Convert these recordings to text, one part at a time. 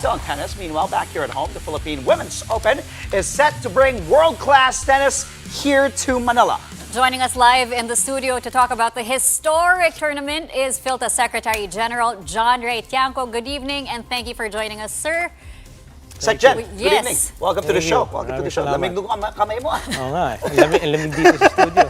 still in tennis. Meanwhile, back here at home, the Philippine Women's Open is set to bring world-class tennis here to Manila. Joining us live in the studio to talk about the historic tournament is PhilTA Secretary General John Ray Tiangco. Good evening and thank you for joining us, sir. Sec Gen, good Yes. evening. Welcome to the show. Welcome to the show. Lamig nung kamay mo. Oo nga, lamig dito sa studio.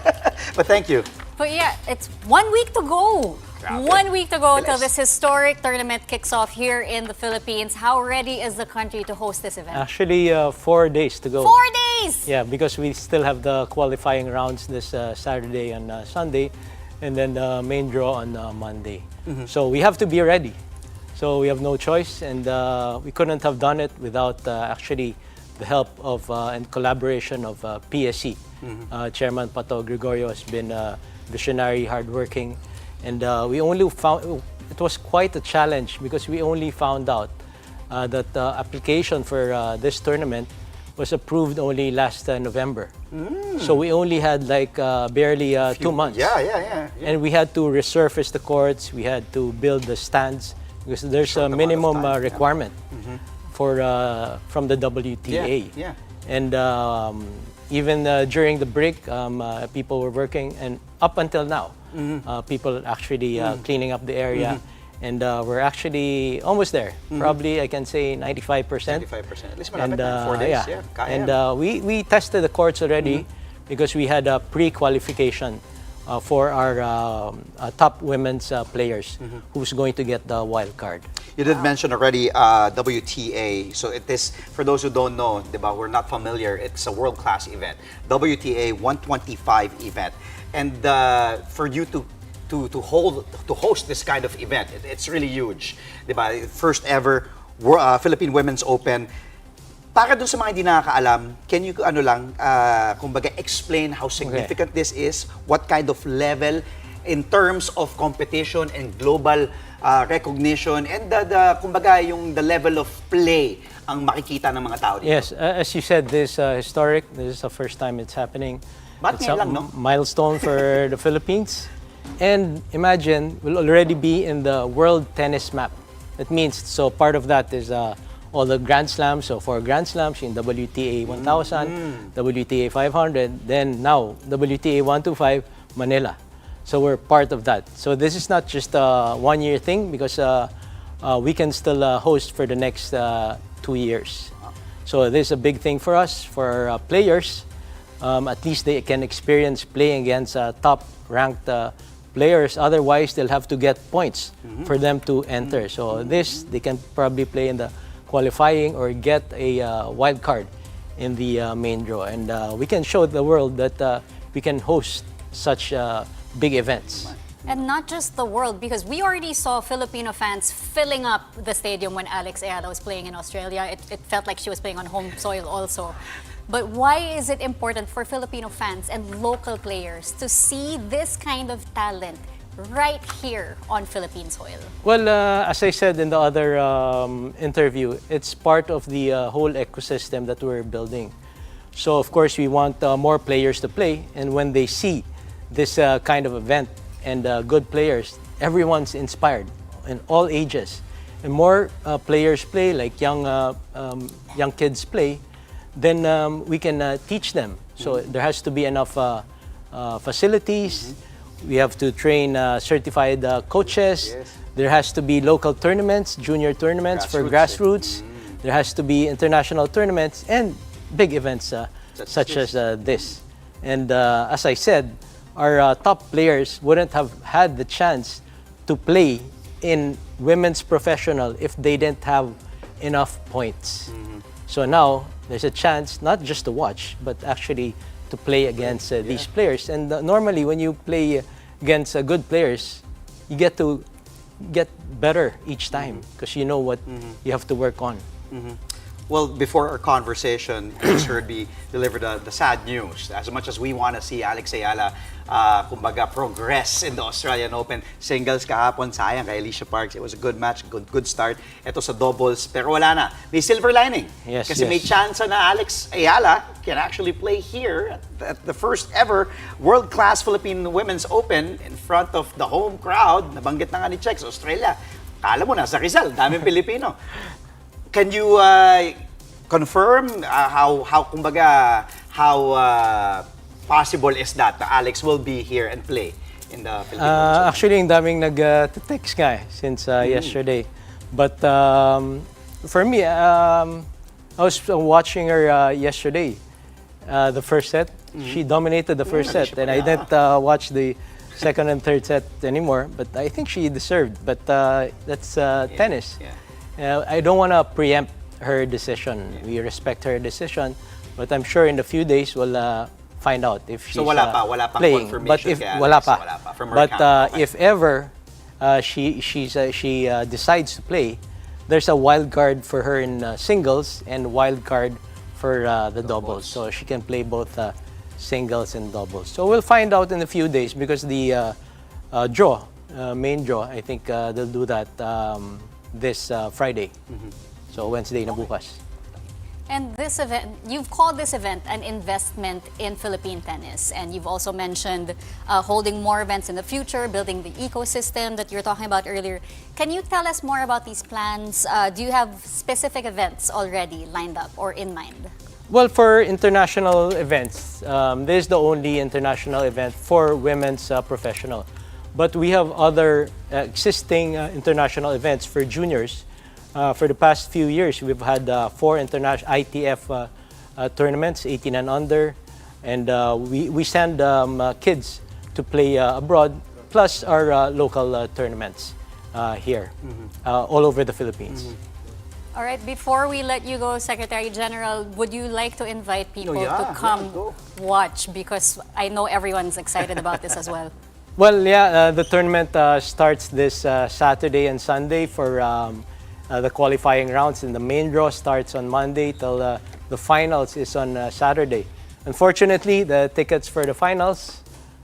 But thank you. But yeah, it's 1 week to go. Grabe. 1 week to go Bilis. till this historic tournament kicks off here in the Philippines. How ready is the country to host this event? Actually, 4 days to go. 4 days! Yeah, because we still have the qualifying rounds this Saturday and Sunday, and then the main draw on Monday. So we have to be ready. So we have no choice, and we couldn't have done it without actually the help of and collaboration of PSC. Chairman Pato Gregorio has been visionary, hardworking, and we only found it was quite a challenge because we only found out that the application for this tournament was approved only last November. So we only had like barely 2 months. Yeah. And we had to resurface the courts, we had to build the stands because there's a minimum requirement for from the WTA. Yeah. And even during the break, people were working, and up until now, people actually cleaning up the area. And we're actually almost there. Probably I can say 95%. 95%. At least malapit na, 4 days. Yeah. Kaya. And we tested the courts already because we had a pre-qualification for our top women's players who's going to get the wild card. You did mention already WTA. So it is, for those who don't know, diba, we're not familiar, it's a world-class event. WTA 125 event. And for you to host this kind of event, it's really huge. Diba? First ever Philippine Women's Open. Para dun sa mga hindi nakakaalam, can you kumbaga explain how significant this is, what kind of level in terms of competition and global recognition, and kumbaga yung the level of play ang makikita ng mga tao dito? Yes, as you said, this historic. This is the first time it's happening. Ba't It's ngayon a lang, no? milestone for the Philippines. And imagine, we'll already be in the world tennis map. That means, so part of that is all the Grand Slams. So 4 Grand Slams in WTA 1000, WTA 500, then now WTA 125 Manila. So we're part of that. So this is not just a 1-year thing because we can still host for the next 2 years. So this is a big thing for us, for our players. At least they can experience playing against top-ranked players. Otherwise, they'll have to get points for them to enter. So this, they can probably play in the qualifying or get a wild card in the main draw. And we can show the world that we can host such big events. And not just the world, because we already saw Filipino fans filling up the stadium when Alex Ayala was playing in Australia. It felt like she was playing on home soil also. But why is it important for Filipino fans and local players to see this kind of talent right here on Philippine soil? Well, as I said in the other interview, it's part of the whole ecosystem that we're building. So, of course, we want more players to play. And when they see this kind of event and good players, everyone's inspired in all ages. And more players play, like young kids play, then we can teach them. So there has to be enough facilities. We have to train certified coaches. Yes. There has to be local tournaments, junior tournaments for grassroots. There has to be international tournaments and big events such as this. And as I said, our top players wouldn't have had the chance to play in women's professional if they didn't have enough points. So now there's a chance not just to watch, but actually to play against these players. And normally when you play against good players, you get to get better each time because you know what you have to work on. Well, before our conversation, you just heard me deliver the sad news. As much as we want to see Alex Ayala, kumbaga, progress in the Australian Open, singles kahapon, sayang kay Alicia Parks. It was a good match, good start. Ito sa doubles, pero wala na. May silver lining. Yes, Kasi may chance na Alex Ayala can actually play here at the first ever world-class Philippine Women's Open in front of the home crowd. Nabanggit na nga ni Chex, Australia. Kala mo, nasa Rizal, daming Pilipino. Can you confirm how possible is that Alex will be here and play in the Philippine Women's Open? Actually, ang daming nag-text nga since yesterday. But for me, I was watching her yesterday, the first set. She dominated the first set, and I didn't watch the second and third set anymore. But I think she deserved. But that's tennis. Yeah. I don't want to preempt her decision. We respect her decision, but I'm sure in a few days we'll find out if she's So wala pang playing. confirmation But if kay Alex, wala pa. from her But camp. Okay. if ever she decides to play, there's a wild card for her in singles and wild card for the doubles. So she can play both singles and doubles. So we'll find out in a few days because the main draw, I think they'll do that this Friday. So Wednesday na bukas. And this event, you've called this event an investment in Philippine tennis. And you've also mentioned holding more events in the future, building the ecosystem that you were talking about earlier. Can you tell us more about these plans? Do you have specific events already lined up or in mind? Well, for international events, this is the only international event for women's professional. But we have other existing international events for juniors. For the past few years, we've had 4 international ITF tournaments, 18 and under, and we send kids to play abroad, plus our local tournaments here, all over the Philippines. All right, before we let you go, Secretary General, would you like to invite people to come go. watch? Because I know everyone's excited about this as well. Well, yeah, the tournament starts this Saturday and Sunday for the qualifying rounds, and the main draw starts on Monday till the finals is on Saturday. Unfortunately, the tickets for the finals,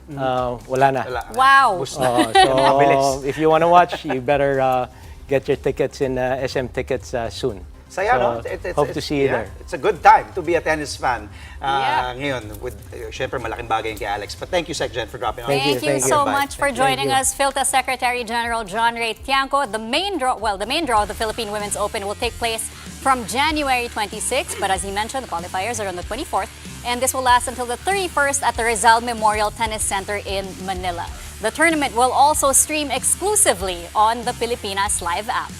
wala na. Wow. So if you want to watch, you better get your tickets in SM Tickets soon. Saya, So, no? hope to see you there. It's a good time to be a tennis fan. Yeah. Ngayon, with, syempre, malaking bagay yun kay Alex. But thank you, Sec Gen, for dropping on. Thank you Thank you. so Bye. much for Thank joining you. us, Philta Secretary General John Ray Tiangco. The main draw of the Philippine Women's Open will take place from January 26, but as he mentioned, the qualifiers are on the 24th, and this will last until the 31st at the Rizal Memorial Tennis Center in Manila. The tournament will also stream exclusively on the Pilipinas Live app.